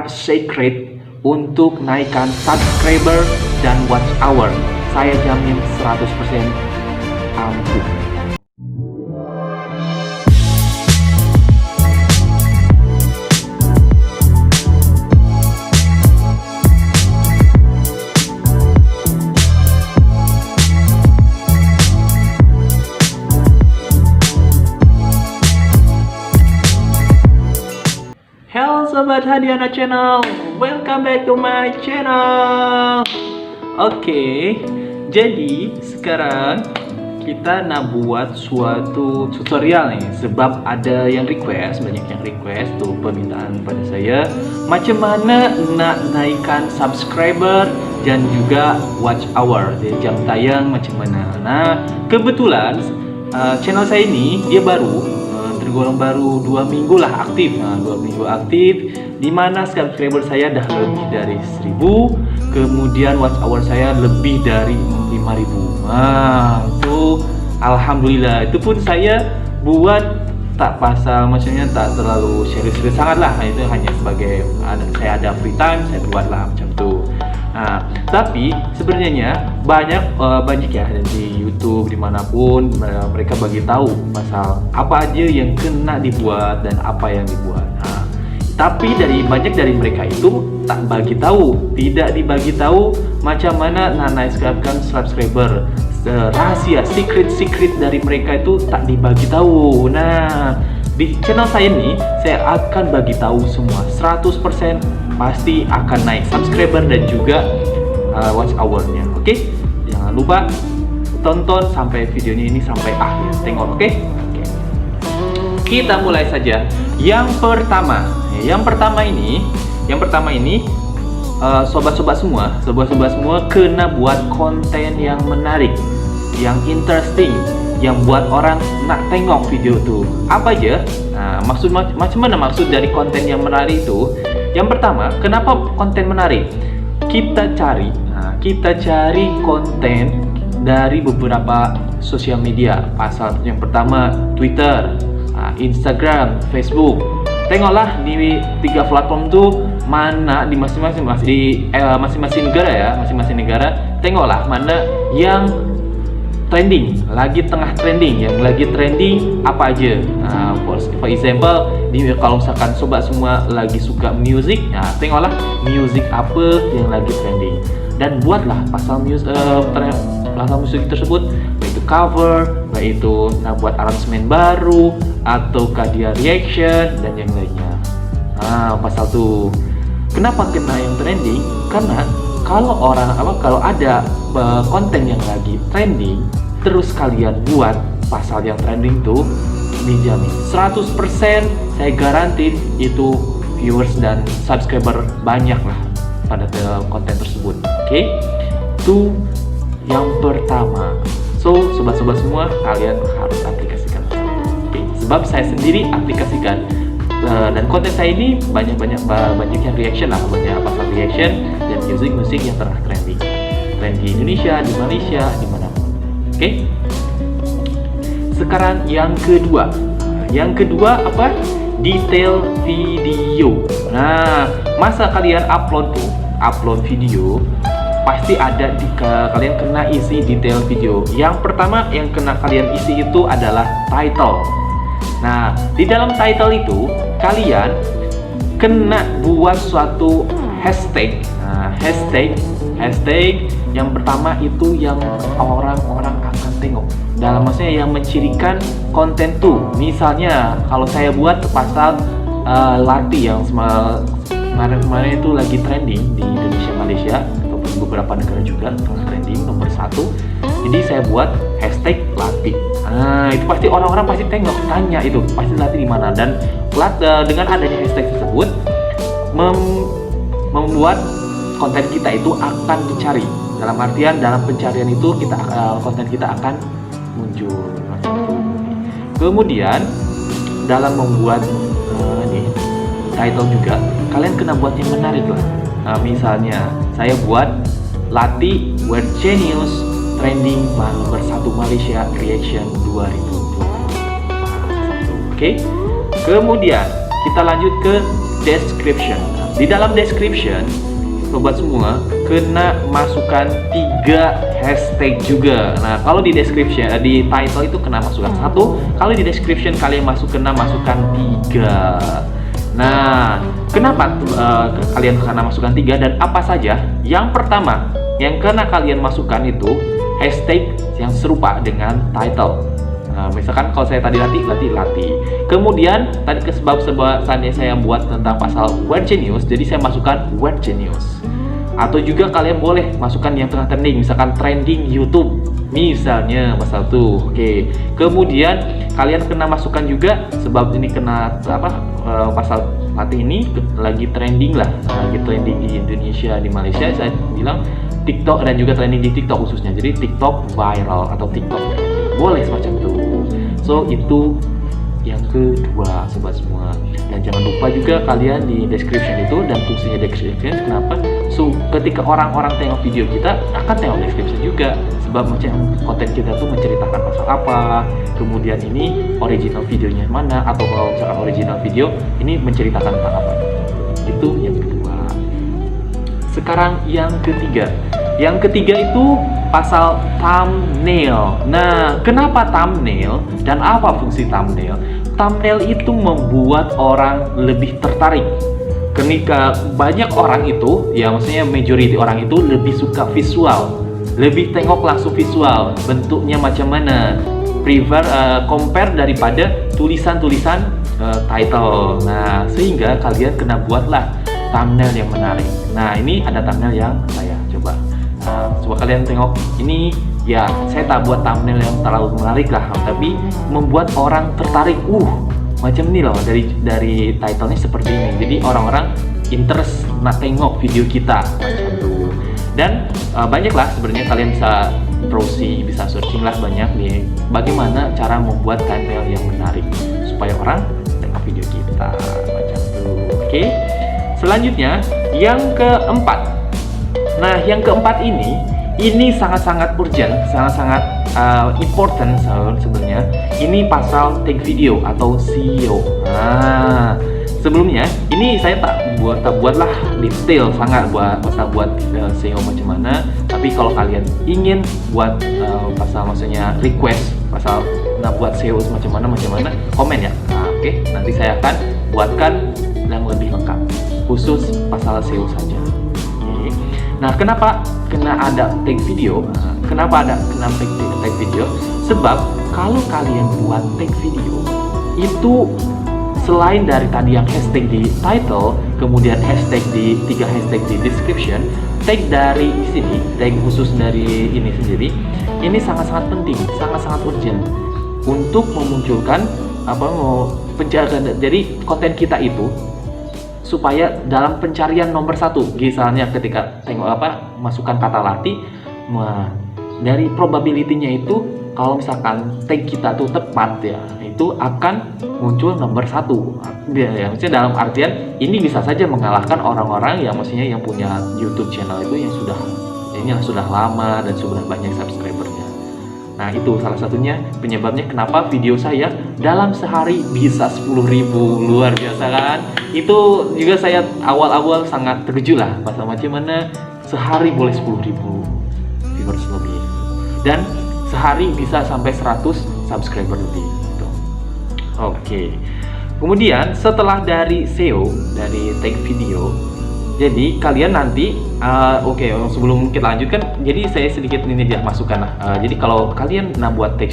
4 secret untuk naikkan subscriber dan watch hour. Saya jamin 100% ampuh. Halo Sobat Hadiana Channel, welcome back to my channel. Oke, jadi sekarang kita nak buat suatu tutorial nih. Sebab ada yang request, banyak yang request tuh permintaan pada saya, macam mana nak naikkan subscriber dan juga watch hour, jadi jam tayang macam mana. Nah, kebetulan channel saya ini dia baru, tergolong baru 2 minggu lah aktif. 2 minggu aktif, dimana subscriber saya dah lebih dari 1000, kemudian watch hour saya lebih dari 5000. Itu alhamdulillah. Itu pun saya buat tak pasal, maksudnya tak terlalu serius-serius sangat lah. Itu hanya sebagai saya ada free time, saya buat lah macam tu. Tapi sebenarnya banyak ya di YouTube dimanapun mereka bagi tahu pasal apa aja yang kena dibuat dan apa yang dibuat. Tapi banyak dari mereka itu tak bagi tahu, tidak dibagi tahu macam mana nak naikkan subscriber. Rahasia, secret dari mereka itu tak dibagi tahu. Nah, di channel saya ini saya akan bagi tahu semua 100% pasti akan naik subscriber dan juga watch hour-nya. Oke? Jangan lupa tonton sampai videonya ini sampai akhir. Tengok, oke? Kita mulai saja. Yang pertama ini sobat-sobat semua kena buat konten yang menarik, yang interesting, yang buat orang nak tengok video tuh. Apa aja? Macam mana maksud dari konten yang menarik itu? Yang pertama, kenapa konten menarik? Kita cari konten dari beberapa sosial media. Pasal yang pertama Twitter, Instagram, Facebook. Tengoklah di 3 platform tuh mana di masing-masing negara ya, masing-masing negara. Tengoklah mana yang trending, yang lagi trending apa aja. For example, kalau misalkan sobat semua lagi suka music, tengoklah music apa yang lagi trending dan buatlah pasal musik tersebut, yaitu cover, yaitu buat aransemen baru atau dia reaction dan yang lainnya. Pasal tuh kenapa kena yang trending? Karena kalau ada konten yang lagi trending terus kalian buat pasal yang trending tuh, dijamin 100% saya garanti itu viewers dan subscriber banyak lah pada konten tersebut. Oke? Itu yang pertama. So, sobat-sobat semua, kalian harus aplikasikan. Oke? Sebab saya sendiri aplikasikan. Dan konten saya ini banyak yang reaction lah, banyak pasal reaction dan musik yang tengah trending di Indonesia, di Malaysia, di manapun. Oke? Sekarang yang kedua apa? Detail video. Nah, masa kalian upload video, pasti ada kalian kena isi detail video. Yang pertama yang kena kalian isi itu adalah title. Nah, di dalam title itu kalian kena buat suatu hashtag. Hashtag yang pertama itu yang orang-orang akan tengok. Dalam maksudnya yang mencirikan konten tuh. Misalnya kalau saya buat pasal Lati yang kemarin itu lagi trending di Indonesia, Malaysia ataupun beberapa negara juga tengah trending nomor 1. Jadi saya buat hashtag Lati. Itu pasti orang-orang pasti tanya itu pasti Lati di mana, dan dengan adanya hashtag tersebut membuat konten kita itu akan dicari. Dalam artian dalam pencarian itu konten kita akan muncul. Kemudian dalam membuat title juga kalian kena buat yang menarik lah. Misalnya saya buat Lati Word Genius trending nomor 1 Malaysia reaction 2020. Oke. Kemudian kita lanjut ke description. di dalam description sobat semua kena masukkan 3 hashtag juga. Nah, kalau di description di title itu kena masukkan 1, kalau di description kalian kena masukkan 3. Nah, kenapa kalian kena masukkan 3 dan apa saja? Yang pertama, yang kena kalian masukkan itu hashtag yang serupa dengan title. Nah, misalkan kalau saya tadi latih. Kemudian tadi sebab saya buat tentang pasal word genius, jadi saya masukkan word genius. Atau juga kalian boleh masukkan yang tengah trending, misalkan trending YouTube, misalnya pasal tuh. Oke. Kemudian kalian kena masukkan juga sebab ini kena pasal latih ini lagi trending di Indonesia, di Malaysia. Saya bilang TikTok dan juga trending di TikTok khususnya. Jadi TikTok viral atau TikTok trending. Boleh semacam itu. So itu yang kedua sobat semua. Dan jangan lupa juga kalian di description itu, dan fungsinya description kenapa? So ketika orang-orang tengok video kita akan tengok description juga, sebab macam konten kita tuh menceritakan pasal apa, kemudian ini original videonya mana, atau kalau misalkan original video ini menceritakan tentang apa. Itu yang kedua. Sekarang yang ketiga. Yang ketiga itu pasal thumbnail. Nah, kenapa thumbnail dan apa fungsi thumbnail? Thumbnail itu membuat orang lebih tertarik. Ketika banyak orang itu, ya maksudnya majority orang itu lebih suka visual, lebih tengok langsung visual, bentuknya macam mana, compare daripada tulisan-tulisan title. Nah, sehingga kalian kena buatlah thumbnail yang menarik. Nah, ini ada thumbnail yang saya coba. Coba kalian tengok ini, ya saya tak buat thumbnail yang terlalu menarik lah, tapi membuat orang tertarik. Macam ini loh, dari titlenya seperti ini. Jadi orang-orang interest nak tengok video kita macam itu. Dan banyak lah sebenarnya, kalian bisa browsing, bisa searching lah banyak nih bagaimana cara membuat thumbnail yang menarik supaya orang tengok video kita macam itu. Oke. Selanjutnya yang keempat. Nah, yang keempat ini sangat-sangat urgent, sangat-sangat important sebenarnya. Ini pasal tag video atau SEO. Nah, sebelumnya ini saya tak buatlah detail sangat buat SEO macam mana. Tapi kalau kalian ingin buat pasal, maksudnya request pasal nak buat SEO macam mana, komen ya. Nah, oke, nanti saya akan buatkan yang lebih lengkap khusus pasal SEO saja. Nah, kenapa kena ada tag video? Kenapa kena tag video? Sebab kalau kalian buat tag video itu selain dari tadi yang hashtag di title, kemudian hashtag di 3 hashtag di description, tag dari sini, tag khusus dari ini sendiri, ini sangat-sangat penting, sangat-sangat urgent untuk memunculkan pencarian. Jadi konten kita itu supaya dalam pencarian nomor 1, misalnya ketika masukkan kata latih, dari probability-nya itu kalau misalkan tag kita tuh tepat ya, itu akan muncul nomor 1 ya, maksudnya dalam artian ini bisa saja mengalahkan orang-orang yang maksudnya yang punya YouTube channel itu yang sudah lama dan sudah banyak subscribernya. Nah, itu salah satunya penyebabnya kenapa video saya dalam sehari bisa 10.000, luar biasa kan? Itu juga saya awal-awal sangat terkejut lah, macam mana sehari boleh 10.000 viewers lebih, dan sehari bisa sampai 100 subscriber lebih gitu. Oke. Kemudian setelah dari SEO, dari tag video, jadi kalian nanti sebelum kita lanjutkan, jadi saya sedikit ini aja masukkan lah. Jadi kalau kalian nak buat tag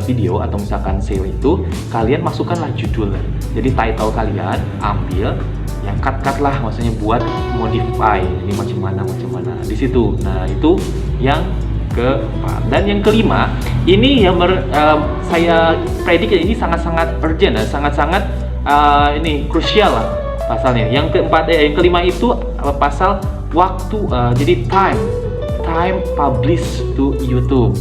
video atau misalkan SEO itu, kalian masukkanlah judul. Jadi title kalian ambil yang cut lah, maksudnya buat modify ini macam mana di situ. Nah, itu yang keempat. Dan yang kelima, ini yang saya predik ini sangat-sangat urgent, sangat-sangat ini krusial lah pasalnya. Yang kelima itu pasal waktu, jadi time publish to YouTube,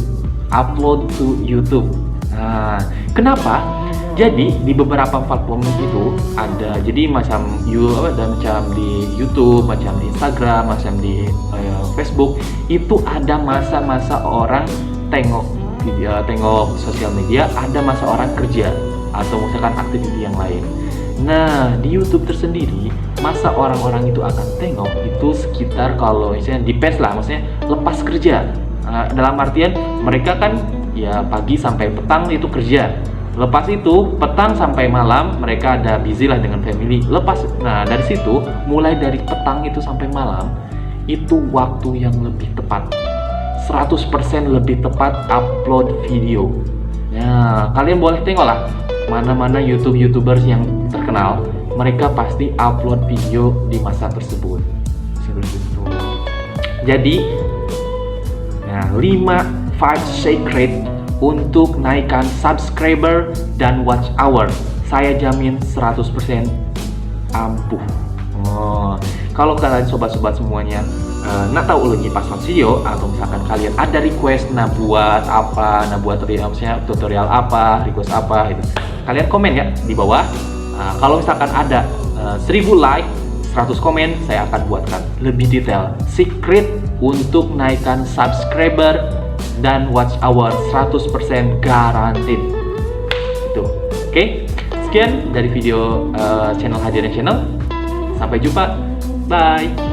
upload to YouTube. Nah, kenapa? Jadi di beberapa platform itu ada, jadi macam di YouTube, macam di Instagram, macam di Facebook, itu ada masa-masa orang tengok video, tengok sosial media, ada masa orang kerja atau misalkan aktiviti yang lain. Nah, di YouTube tersendiri, masa orang-orang itu akan tengok itu sekitar, kalau misalnya depends lah, maksudnya lepas kerja. Dalam artian mereka kan ya pagi sampai petang itu kerja. Lepas itu petang sampai malam mereka ada busy lah dengan family. Nah dari situ mulai dari petang itu sampai malam itu waktu yang lebih tepat, 100% lebih tepat upload video. Nah, kalian boleh tengok lah mana-mana YouTubers yang terkenal, mereka pasti upload video di masa tersebut. Jadi, nah, 5 secret untuk naikkan subscriber dan watch hour. Saya jamin 100% ampuh. Kalau kalian sobat-sobat semuanya nak tahu lagi pas video, atau misalkan kalian ada request buat tutorial apa, request apa itu, kalian komen ya di bawah. Kalau misalkan ada 1000 like, 100 komen, saya akan buatkan lebih detail secret untuk naikkan subscriber dan watch hour 100% guaranteed. Itu. Oke, sekian dari video channel Hadirin Channel. Sampai jumpa. Bye.